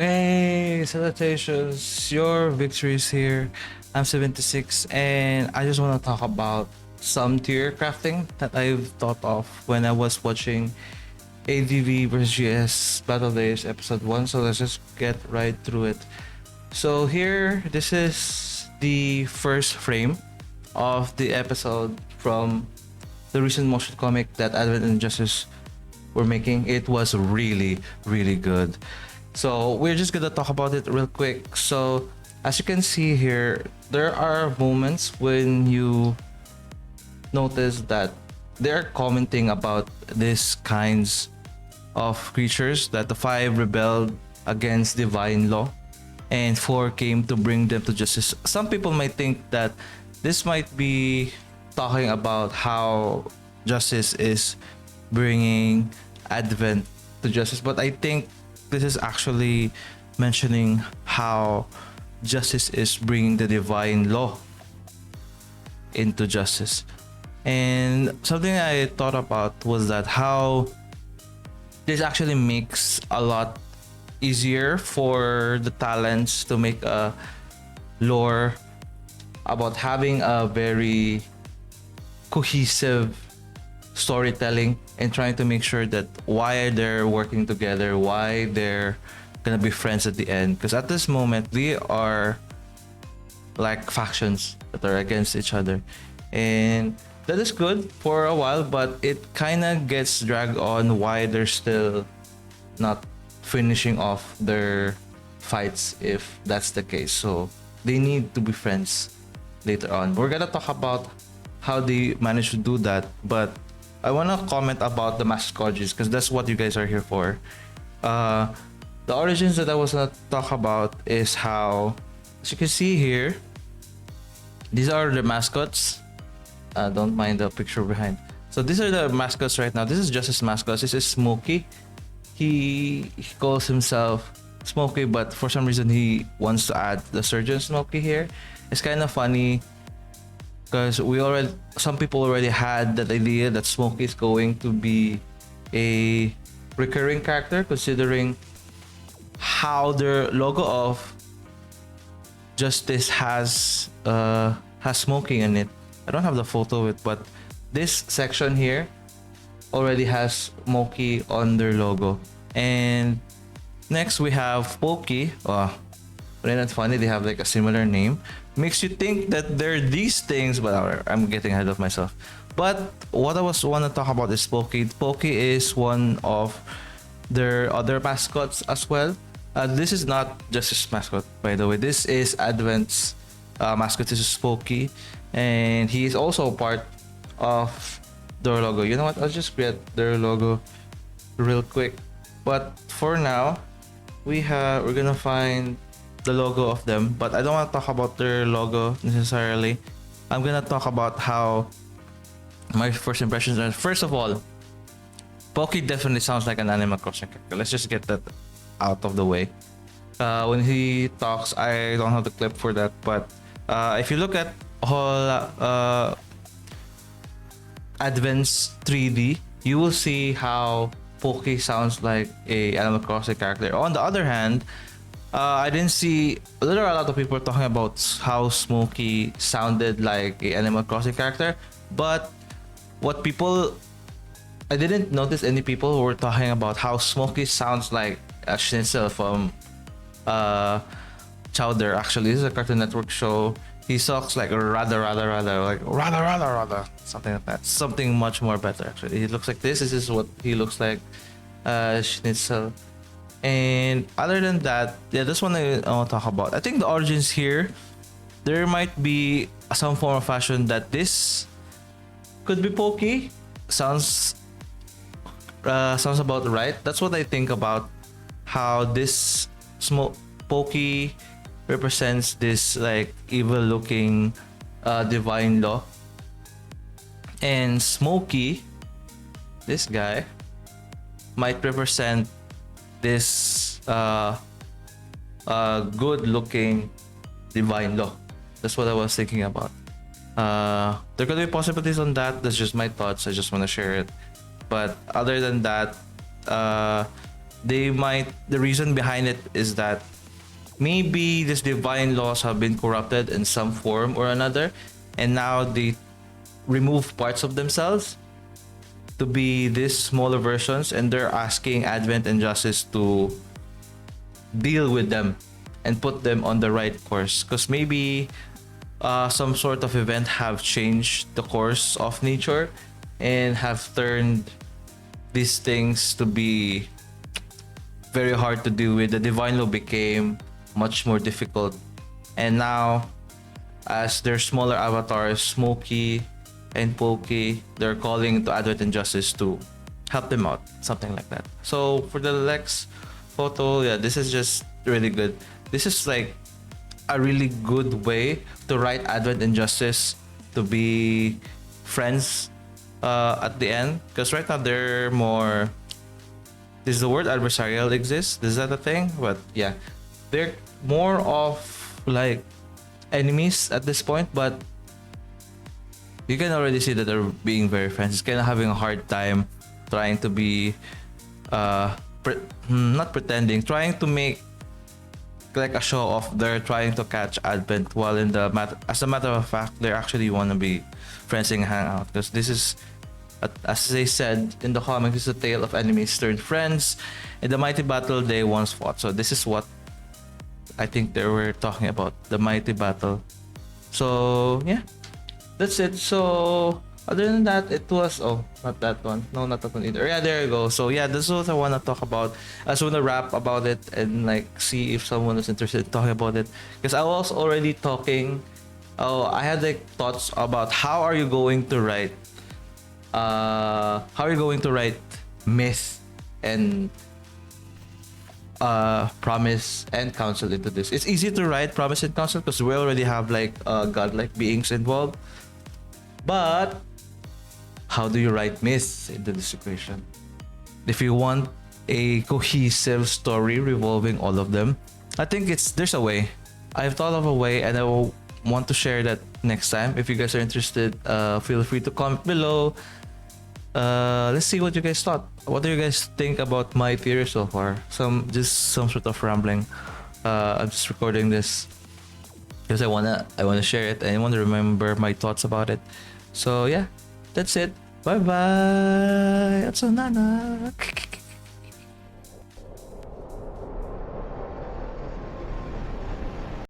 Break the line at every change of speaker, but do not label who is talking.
Hey, salutations! Your victory is here. I'm 76, and I just want to talk about some tier crafting that I've thought of when I was watching ADV vs GS Battle Days episode 1. So let's just get right through it. So, here, this is the first frame of the episode from the recent motion comic that Advent and Justice were making. It was really, really good. So we're just gonna talk about it real quick. So as you can see here, there are moments when you notice that they're commenting about these kinds of creatures, that the five rebelled against divine law and four came to bring them to justice. Some people might think that this might be talking about how justice is bringing Advent to justice, but I think this is actually mentioning how justice is bringing the divine law into justice. And something I thought about was that how this actually makes a lot easier for the talents to make a lore about having a very cohesive storytelling and trying to make sure that why they're working together, why they're gonna be friends at the end. Because at this moment, they are like factions that are against each other, and that is good for a while, but it kind of gets dragged on why they're still not finishing off their fights if that's the case. So they need to be friends later on. We're gonna talk about how they managed to do that, but I wanna comment about the mascots because that's what you guys are here for. The origins that I was gonna talk about is how, as you can see here, these are the mascots. Don't mind the picture behind. So these are the mascots right now. This is just his mascots. This is Smokey. He calls himself Smokey, but for some reason he wants to add the Surgeon Smokey here. It's kind of funny because some people already had that idea that Smokey is going to be a recurring character, considering how their logo of Justice has Smokey in it. I don't have the photo of it, but this section here already has Smokey on their logo. And next we have Pokey. Oh, isn't that funny? They have like a similar name. Makes you think that they're these things, but I'm getting ahead of myself. But what I want to talk about is Pokey. Pokey is one of their other mascots as well. This is not just his mascot, by the way. This is Advent's mascot. This is Pokey, and he is also part of their logo. You know what? I'll just create their logo real quick. But for now, we're gonna find the logo of them, but I don't want to talk about their logo necessarily. I'm gonna talk about how my first impressions are. First of all, Pokey definitely sounds like an Animal Crossing character. Let's just get that out of the way. When he talks, I don't have the clip for that, but if you look at whole Advent's 3D, you will see how Pokey sounds like a Animal Crossing character. On the other hand, I didn't see. There are a lot of people talking about how Smokey sounded like a Animal Crossing character, but I didn't notice any people who were talking about how Smokey sounds like a schnitzel from Chowder. Actually, this is a Cartoon Network show. He talks like rather, something like that. Something much more better actually. He looks like this. This is what he looks like, schnitzel. And other than that, yeah, this one I want to talk about. I think the origins here, there might be some form of fashion that this could be Pokey. Sounds about right. That's what I think about how this Pokey represents this like evil looking divine law, and Smokey, this guy, might represent this good looking divine law. That's what I was thinking about. There could be possibilities on that. That's just my thoughts. I just want to share it. But other than that, The reason behind it is that maybe these divine laws have been corrupted in some form or another, and now they remove parts of themselves to be these smaller versions, and they're asking Advent and Justice to deal with them and put them on the right course, because maybe some sort of event have changed the course of nature and have turned these things to be very hard to deal with. The divine law became much more difficult, and now as their smaller avatars, Smokey and Pokey, they're calling to Advent and Justice to help them out, something like that. So for the Lex photo, yeah, this is just really good. This is like a really good way to write Advent and Justice to be friends at the end, because right now they're more, does the word adversarial exist? Is that a thing? But yeah, they're more of like enemies at this point, but you can already see that they're being very friends. It's kind of having a hard time trying to be not pretending, trying to make like a show off. They're trying to catch Advent, while in the as a matter of fact, they actually want to be friends and hang out, because this is, as they said in the comics, it's a tale of enemies turned friends in the mighty battle they once fought. So this is what I think they were talking about, the mighty battle. So yeah, that's it. So other than that, it was, oh, not that one, no, not that one either. Yeah, there you go. So yeah, this is what I want to talk about. I just want to rap about it and like see if someone is interested in talking about it, because I was already talking, oh, I had like thoughts about how are you going to write myth and promise and counsel into this. It's easy to write promise and counsel because we already have like godlike beings involved, but how do you write myth into this equation? If you want a cohesive story revolving all of them, I think there's a way. I've thought of a way, and I will want to share that next time. If you guys are interested, feel free to comment below. Let's see what you guys thought. What do you guys think about my theory so far? Some sort of rambling. I'm just recording this because I wanna share it, and I wanna remember my thoughts about it. So yeah, that's it. Bye bye. At sa nana.